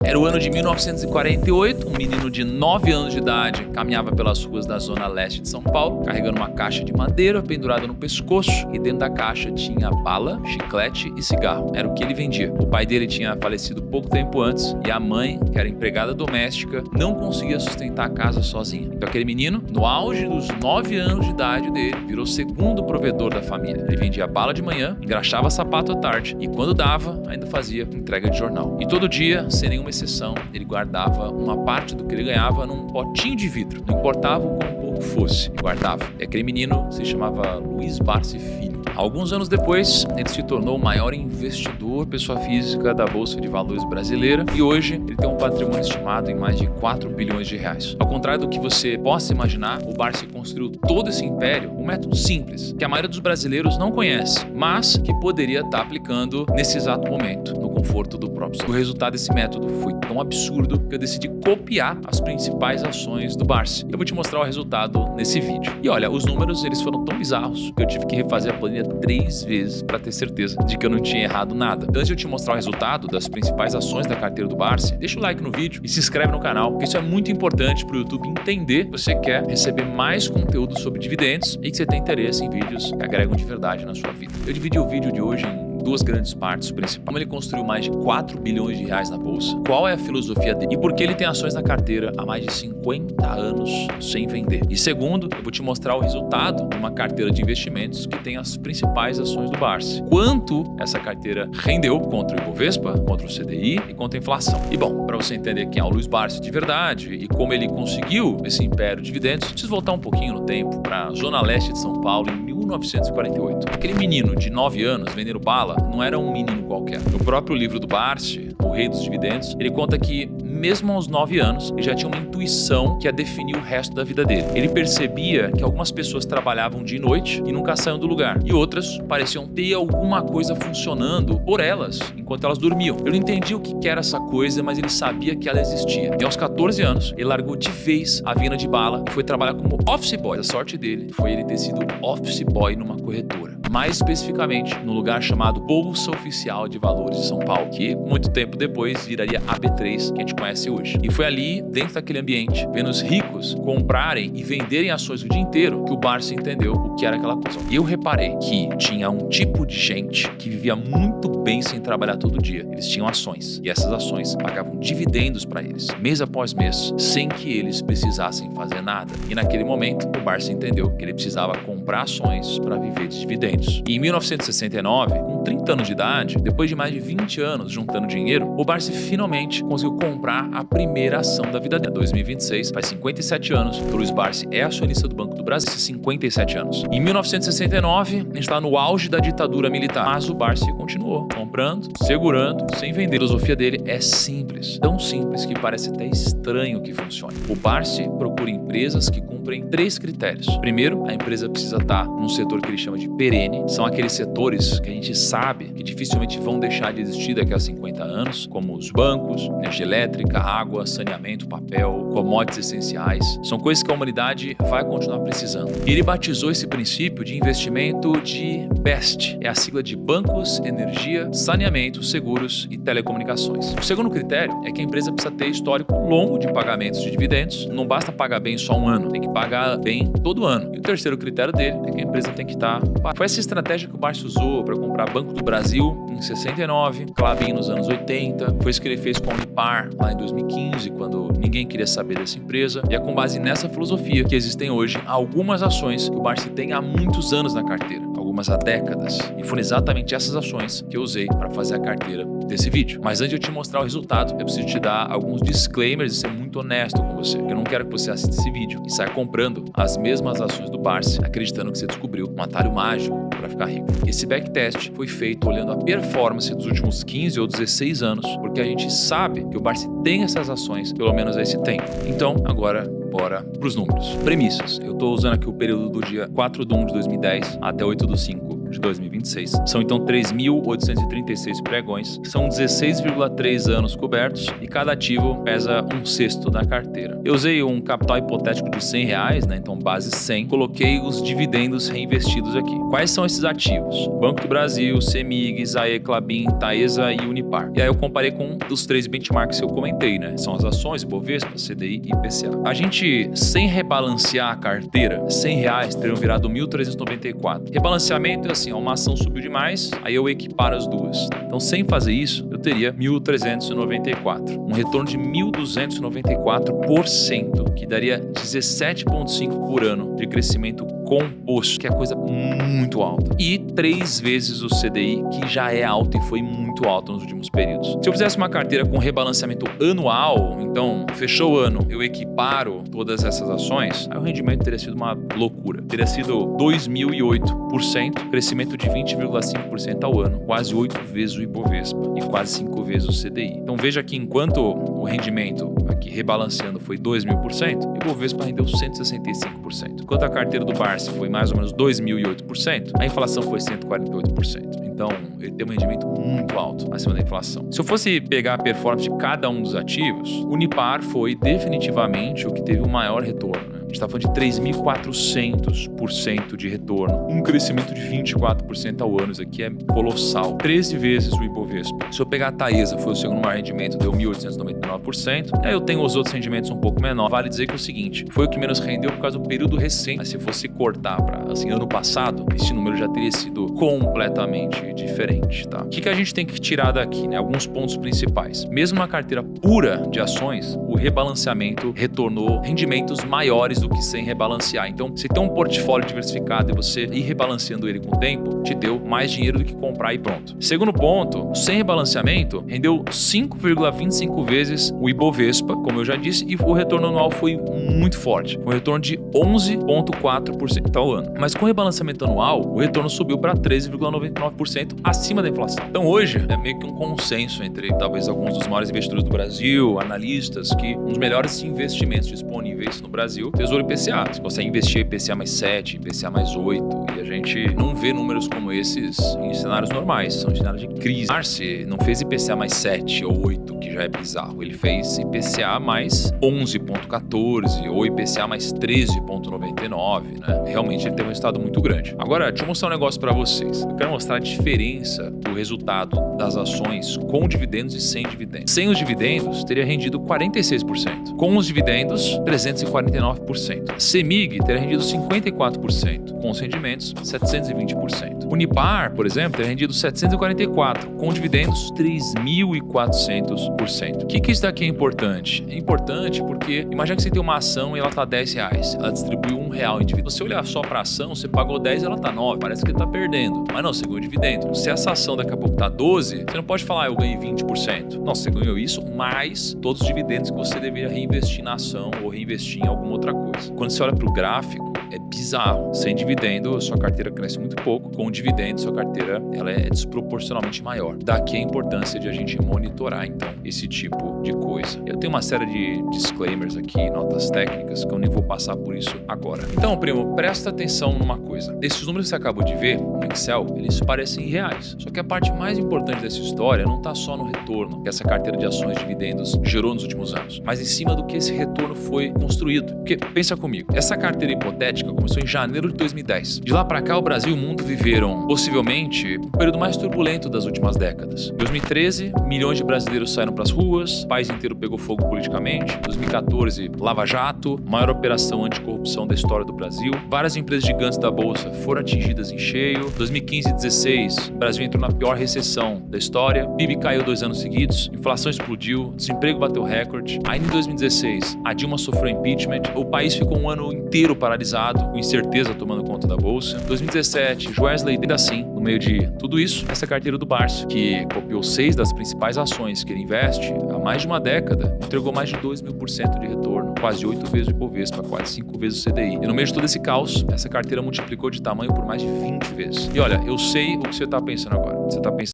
Era o ano de 1948, um menino de 9 anos de idade caminhava pelas ruas da zona leste de São Paulo, carregando uma caixa de madeira pendurada no pescoço, e dentro da caixa tinha bala, chiclete e cigarro. Era o que ele vendia. O pai dele tinha falecido pouco tempo antes e a mãe, que era empregada doméstica, não conseguia sustentar a casa sozinha. Então aquele menino, no auge dos 9 anos de idade dele, virou segundo provedor da família. Ele vendia bala de manhã, engraxava sapato à tarde e quando dava, ainda fazia entrega de jornal. E todo dia, sem nenhuma exceção, ele guardava uma parte do que ele ganhava num potinho de vidro. Não importava o quão pouco fosse, ele guardava. E aquele menino se chamava Luiz Barsi Filho. Alguns anos depois, ele se tornou o maior investidor, pessoa física da Bolsa de Valores brasileira, e hoje ele tem um patrimônio estimado em mais de 4 bilhões de reais. Ao contrário do que você possa imaginar, o Barsi construiu todo esse império com um método simples, que a maioria dos brasileiros não conhece, mas que poderia estar aplicando nesse exato momento, no conforto do próprio. O resultado desse método foi tão absurdo que eu decidi copiar as principais ações do Barsi. Eu vou te mostrar o resultado nesse vídeo. E olha, os números eles foram tão bizarros que eu tive que refazer a planilha 3 vezes para ter certeza de que eu não tinha errado nada. Antes de eu te mostrar o resultado das principais ações da carteira do Barsi, deixa o like no vídeo e se inscreve no canal, porque isso é muito importante para o YouTube entender que você quer receber mais conteúdo sobre dividendos e que você tem interesse em vídeos que agregam de verdade na sua vida. Eu dividi o vídeo de hoje em duas grandes partes principais. Como ele construiu mais de 4 bilhões de reais na bolsa, qual é a filosofia dele e por que ele tem ações na carteira há mais de 50 anos sem vender. E segundo, eu vou te mostrar o resultado de uma carteira de investimentos que tem as principais ações do Barsi. Quanto essa carteira rendeu contra o Ibovespa, contra o CDI e contra a inflação. E bom, para você entender quem é o Luiz Barsi de verdade e como ele conseguiu esse império de dividendos, preciso voltar um pouquinho no tempo para a zona leste de São Paulo em 1948. Aquele menino de 9 anos vendendo bala não era um menino qualquer. No próprio livro do Barsi, O Rei dos Dividendos, ele conta que mesmo aos 9 anos, ele já tinha uma intuição que ia definir o resto da vida dele. Ele percebia que algumas pessoas trabalhavam de noite e nunca saíam do lugar, e outras pareciam ter alguma coisa funcionando por elas enquanto elas dormiam. Ele não entendia o que era essa coisa, mas ele sabia que ela existia. E aos 14 anos, ele largou de vez a venda de bala e foi trabalhar como office boy. A sorte dele foi ele ter sido office boy numa corretora. Mais especificamente, no lugar chamado Bolsa Oficial de Valores de São Paulo, que muito tempo depois viraria a B3, que a gente conhece hoje. E foi ali, dentro daquele ambiente, vendo os ricos comprarem e venderem ações o dia inteiro, que o Barsi entendeu o que era aquela coisa. E eu reparei que tinha um tipo de gente que vivia muito bem sem trabalhar todo dia. Eles tinham ações, e essas ações pagavam dividendos para eles, mês após mês, sem que eles precisassem fazer nada. E naquele momento, o Barsi entendeu que ele precisava comprar ações para viver de dividendos. E em 1969, com 30 anos de idade, depois de mais de 20 anos juntando dinheiro, o Barsi finalmente conseguiu comprar a primeira ação da vida dele. Em 2026, faz 57 anos que o Luiz Barsi é acionista do Banco do Brasil, 57 anos. Em 1969, a gente está no auge da ditadura militar, mas o Barsi continuou comprando, segurando, sem vender. A filosofia dele é simples, tão simples que parece até estranho que funcione. O Barsi procura empresas que cumprem 3 critérios. Primeiro, a empresa precisa estar num setor que ele chama de perene. São aqueles setores que a gente sabe que dificilmente vão deixar de existir daqui a 50 anos, como os bancos, energia elétrica, água, saneamento, papel, commodities essenciais. São coisas que a humanidade vai continuar precisando. E ele batizou esse princípio de investimento de BEST. É a sigla de Bancos, Energia, Saneamento, Seguros e Telecomunicações. O segundo critério é que a empresa precisa ter histórico longo de pagamentos de dividendos. Não basta pagar bem só um ano, tem que pagar bem todo ano. E o terceiro critério dele é que a empresa tem que estar... Foi essa estratégia que o Barsi usou para comprar Banco do Brasil em 69, Klabin nos anos 80, foi isso que ele fez com a Unipar lá em 2015, quando ninguém queria saber dessa empresa. E é com base nessa filosofia que existem hoje algumas ações que o Barsi tem há muitos anos na carteira, algumas há décadas. E foram exatamente essas ações que eu usei para fazer a carteira desse vídeo. Mas antes de eu te mostrar o resultado, eu preciso te dar alguns disclaimers e ser muito honesto com você. Eu não quero que você assista esse vídeo e saia comprando as mesmas ações do Barsi, acreditando que você descobriu um atalho mágico para ficar rico. Esse backtest foi feito olhando a performance dos últimos 15 ou 16 anos, porque a gente sabe que o Barsi tem essas ações pelo menos há esse tempo. Então, agora bora para os números. Premissas. Eu estou usando aqui o período do dia 4/1 de 2010 até 8/5 de 2026. São então 3.836 pregões, são 16,3 anos cobertos e cada ativo pesa 1/6 da carteira. Eu usei um capital hipotético de R$100, né? Então base 100, coloquei os dividendos reinvestidos aqui. Quais são esses ativos? Banco do Brasil, CEMIG, Zae, Klabin, Taesa e Unipar. E aí eu comparei com os 3 benchmarks que eu comentei, né? São as ações, Ibovespa, CDI e IPCA. A gente, sem rebalancear a carteira, R$100 teriam virado 1.394. Rebalanceamento é assim, uma ação subiu demais, aí eu equiparo as duas. Então, sem fazer isso, eu teria 1.394. Um retorno de 1.294%, que daria 17,5% por ano de crescimento composto, que é coisa muito alta. E 3 vezes o CDI, que já é alto e foi muito alto nos últimos períodos. Se eu fizesse uma carteira com rebalanceamento anual, então fechou o ano, eu equiparo todas essas ações, aí o rendimento teria sido uma loucura. Teria sido 2.008%, crescimento de 20,5% ao ano, quase 8 vezes o Ibovespa e quase 5 vezes o CDI. Então veja que enquanto o rendimento aqui rebalanceando foi 2.000%, o Ibovespa rendeu 165%. Enquanto a carteira do Barsi foi mais ou menos 2.008%, a inflação foi 148%. Então, ele tem um rendimento muito alto acima da inflação. Se eu fosse pegar a performance de cada um dos ativos, o Unipar foi definitivamente o que teve o maior retorno, né? A gente está falando de 3.400% de retorno. Um crescimento de 24% ao ano. Isso aqui é colossal. 13 vezes o Ibovespa. Se eu pegar a Taesa, foi o segundo maior rendimento, deu 1.899%. Aí eu tenho os outros rendimentos um pouco menor. Vale dizer que é o seguinte, foi o que menos rendeu por causa do período recente. Mas se fosse cortar para ano passado, esse número já teria sido completamente diferente, tá? O que a gente tem que tirar daqui, né? Alguns pontos principais. Mesmo na carteira pura de ações, o rebalanceamento retornou rendimentos maiores do que sem rebalancear. Então, se tem um portfólio diversificado e você ir rebalanceando ele com o tempo, te deu mais dinheiro do que comprar e pronto. Segundo ponto, sem rebalanceamento, rendeu 5,25 vezes o Ibovespa, como eu já disse, e o retorno anual foi muito forte. Foi um retorno de 11,4% ao ano. Mas com rebalanceamento anual, o retorno subiu para 13,99% acima da inflação. Então, hoje, é meio que um consenso entre talvez alguns dos maiores investidores do Brasil, analistas, que um dos melhores investimentos disponíveis no Brasil, Tesouro IPCA. Você consegue investir IPCA mais 7, IPCA mais 8, e a gente não vê números como esses em cenários normais, são cenários de crise. Marci não fez IPCA mais 7 ou 8, que já é bizarro. Ele fez IPCA mais 11,14 ou IPCA mais 13,99, né? Realmente ele teve um resultado muito grande. Agora, deixa eu mostrar um negócio para vocês. Eu quero mostrar a diferença do resultado das ações com dividendos e sem dividendos. Sem os dividendos, teria rendido 46%. Com os dividendos, 349%. CEMIG teria rendido 54%, com os rendimentos 720%. Unipar, por exemplo, teria rendido 744%, com dividendos 3.400%. O que isso daqui é importante? É importante porque imagina que você tem uma ação e ela está R$10, ela distribuiu R$1 em dividendo. Se você olhar só para a ação, você pagou 10 e ela está 9, parece que está perdendo. Mas não, você ganhou dividendo. Se essa ação daqui a pouco está 12, você não pode falar, eu ganhei 20%. Não, você ganhou isso mais todos os dividendos que você deveria reinvestir na ação ou reinvestir em alguma outra coisa. Quando você olha para o gráfico, é bizarro. Sem dividendo, sua carteira cresce muito pouco. Com dividendo, sua carteira ela é desproporcionalmente maior. Daqui a importância de a gente monitorar, então, esse tipo de coisa. Eu tenho uma série de disclaimers aqui, notas técnicas, que eu nem vou passar por isso agora. Então, primo, presta atenção numa coisa. Esses números que você acabou de ver no Excel, eles parecem reais. Só que a parte mais importante dessa história não está só no retorno que essa carteira de ações e dividendos gerou nos últimos anos, mas em cima do que esse retorno foi construído. Porque, pensa comigo, essa carteira hipotética começou em janeiro de 2010. De lá para cá, o Brasil e o mundo viveram, possivelmente, o período mais turbulento das últimas décadas. Em 2013, milhões de brasileiros saíram para as ruas, o país inteiro pegou fogo politicamente. Em 2014, Lava Jato, maior operação anticorrupção da história do Brasil. Várias empresas gigantes da Bolsa foram atingidas em cheio. 2015 e 2016, o Brasil entrou na pior recessão da história. PIB caiu 2 anos seguidos, inflação explodiu, desemprego bateu recorde. Ainda em 2016, a Dilma sofreu impeachment, o país ficou um ano inteiro paralisado, com incerteza tomando conta da Bolsa. 2017, Joesley, ainda assim, no meio de tudo isso, essa carteira do Barsi, que copiou 6 das principais ações que ele investe há mais de uma década, entregou mais de 2.000% de retorno, quase 8 vezes o Ibovespa, quase 5 vezes o CDI. E no meio de todo esse caos, essa carteira multiplicou de tamanho por mais de 20 vezes. E olha, eu sei o que você está pensando agora. Você está pensando